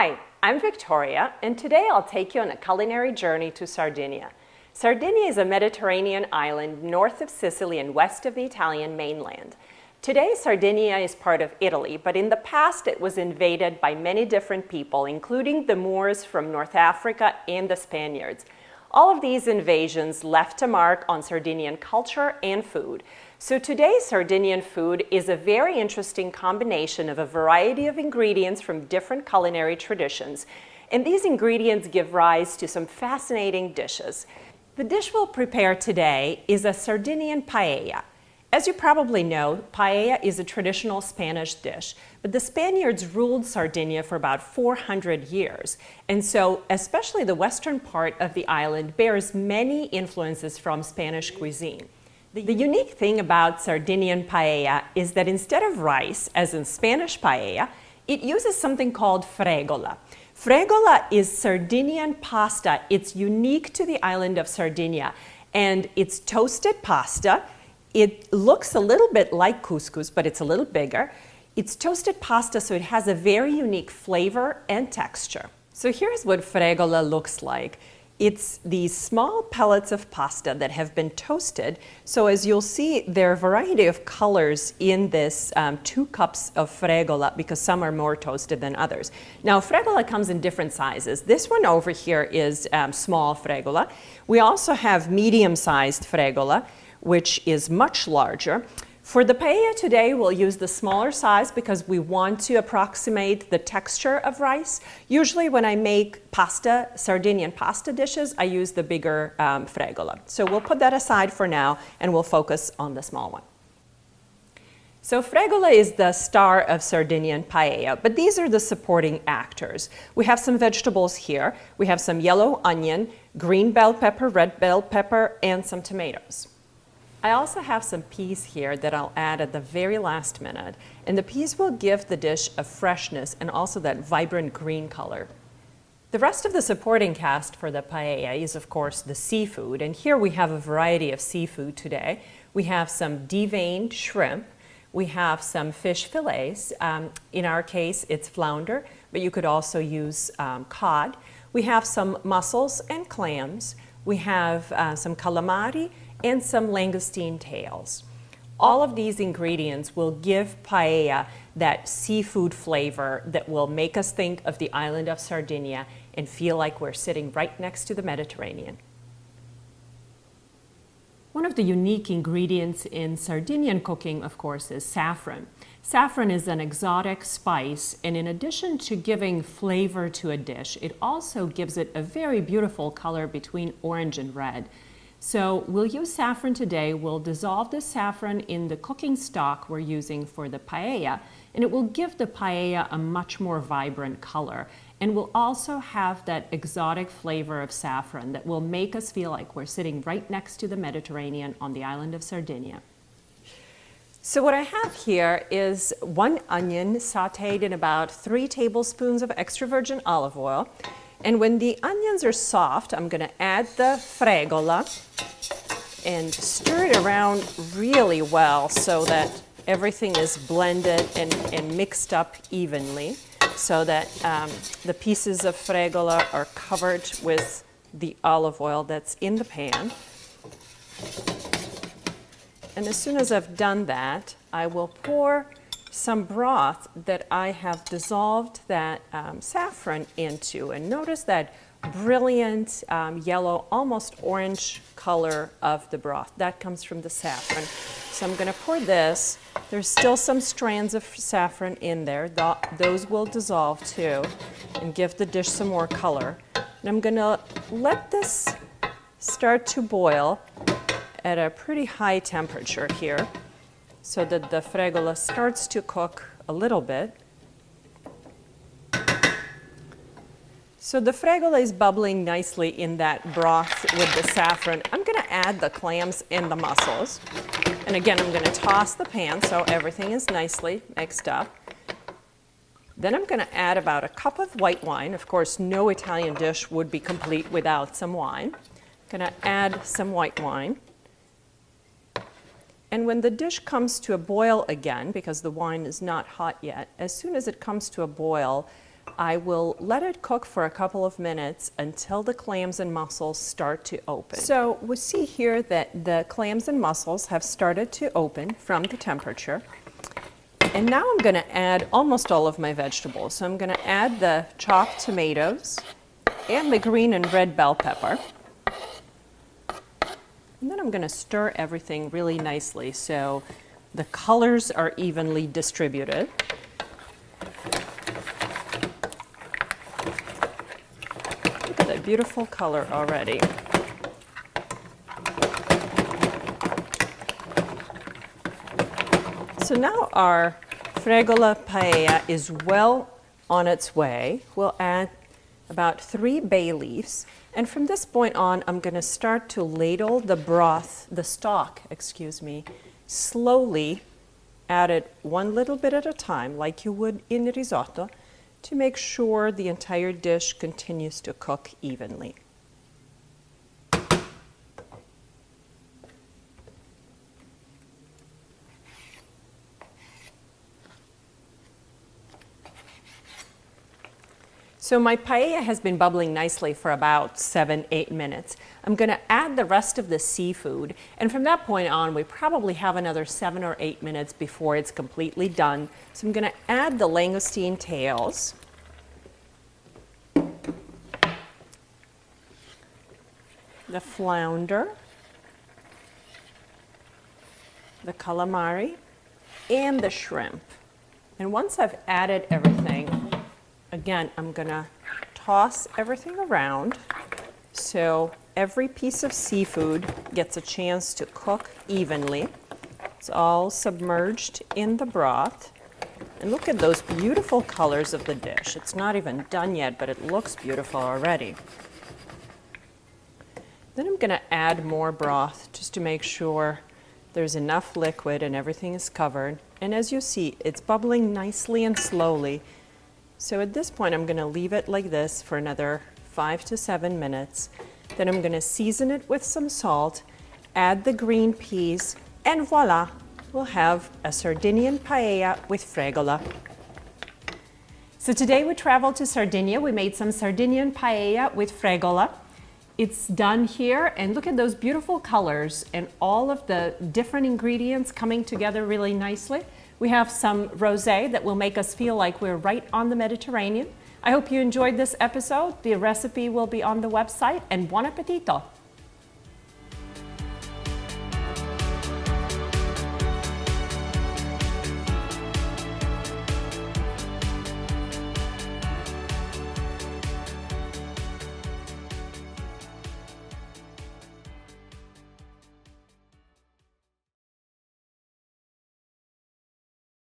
Hi, I'm Victoria, and today I'll take you on a culinary journey to Sardinia. Sardinia is a Mediterranean island north of Sicily and west of the Italian mainland. Today, Sardinia is part of Italy, but in the past it was invaded by many different people, including the Moors from North Africa and the Spaniards. All of these invasions left a mark on Sardinian culture and food. So today's Sardinian food is a very interesting combination of a variety of ingredients from different culinary traditions. And these ingredients give rise to some fascinating dishes. The dish we'll prepare today is a Sardinian paella. As you probably know, paella is a traditional Spanish dish, but the Spaniards ruled Sardinia for about 400 years. And so, especially the western part of the island bears many influences from Spanish cuisine. The unique thing about Sardinian paella is that instead of rice, as in Spanish paella, it uses something called fregola. Fregola is Sardinian pasta. It's unique to the island of Sardinia, and it's toasted pasta. It looks a little bit like couscous, but it's a little bigger. It's toasted pasta, so it has a very unique flavor and texture. So here's what fregola looks like. It's these small pellets of pasta that have been toasted. So as you'll see, there are a variety of colors in this 2 cups of fregola because some are more toasted than others. Now, fregola comes in different sizes. This one over here is small fregola. We also have medium-sized fregola, which is much larger. For the paella today, we'll use the smaller size because we want to approximate the texture of rice. Usually when I make pasta, Sardinian pasta dishes, I use the bigger fregola. So we'll put that aside for now and we'll focus on the small one. So fregola is the star of Sardinian paella, but these are the supporting actors. We have some vegetables here. We have some yellow onion, green bell pepper, red bell pepper, and some tomatoes. I also have some peas here that I'll add at the very last minute, and the peas will give the dish a freshness and also that vibrant green color. The rest of the supporting cast for the paella is, of course, the seafood, and here we have a variety of seafood today. We have some deveined shrimp, we have some fish fillets. In our case, it's flounder, but you could also use cod. We have some mussels and clams. We have some calamari and some langoustine tails. All of these ingredients will give paella that seafood flavor that will make us think of the island of Sardinia and feel like we're sitting right next to the Mediterranean. One of the unique ingredients in Sardinian cooking, of course, is saffron. Saffron is an exotic spice, and in addition to giving flavor to a dish, it also gives it a very beautiful color between orange and red. So we'll use saffron today. We'll dissolve the saffron in the cooking stock we're using for the paella, and it will give the paella a much more vibrant color. And we'll also have that exotic flavor of saffron that will make us feel like we're sitting right next to the Mediterranean on the island of Sardinia. So what I have here is 1 onion sauteed in about 3 tablespoons of extra virgin olive oil. And when the onions are soft, I'm going to add the fregola and stir it around really well so that everything is blended and mixed up evenly so that the pieces of fregola are covered with the olive oil that's in the pan. And as soon as I've done that, I will pour some broth that I have dissolved that saffron into. And notice that brilliant yellow, almost orange color of the broth. That comes from the saffron. So I'm going to pour this. There's still some strands of saffron in there. Those will dissolve too and give the dish some more color. And I'm going to let this start to boil at a pretty high temperature here, so that the fregola starts to cook a little bit. So the fregola is bubbling nicely in that broth with the saffron. I'm going to add the clams and the mussels. And again, I'm going to toss the pan so everything is nicely mixed up. Then I'm going to add about 1 cup of white wine. Of course, no Italian dish would be complete without some wine. I'm going to add some white wine. And when the dish comes to a boil again, because the wine is not hot yet, as soon as it comes to a boil, I will let it cook for a couple of minutes until the clams and mussels start to open. So we see here that the clams and mussels have started to open from the temperature. And now I'm going to add almost all of my vegetables. So I'm going to add the chopped tomatoes and the green and red bell pepper. And then I'm going to stir everything really nicely so the colors are evenly distributed. Look at that beautiful color already. So now our fregola paella is well on its way. We'll add about 3 bay leaves. And from this point on, I'm going to start to ladle the broth, the stock, slowly add it one little bit at a time, like you would in risotto, to make sure the entire dish continues to cook evenly. So my paella has been bubbling nicely for about 7-8 minutes. I'm going to add the rest of the seafood, and from that point on, we probably have another 7 or 8 minutes before it's completely done. So I'm going to add the langoustine tails, the flounder, the calamari, and the shrimp. And once I've added everything, again, I'm going to toss everything around so every piece of seafood gets a chance to cook evenly. It's all submerged in the broth. And look at those beautiful colors of the dish. It's not even done yet, but it looks beautiful already. Then I'm going to add more broth just to make sure there's enough liquid and everything is covered. And as you see, it's bubbling nicely and slowly. So at this point, I'm going to leave it like this for another 5 to 7 minutes. Then I'm going to season it with some salt, add the green peas, and voila, we'll have a Sardinian paella with fregola. So today we traveled to Sardinia. We made some Sardinian paella with fregola. It's done here, and look at those beautiful colors and all of the different ingredients coming together really nicely. We have some rosé that will make us feel like we're right on the Mediterranean. I hope you enjoyed this episode. The recipe will be on the website, and buon appetito!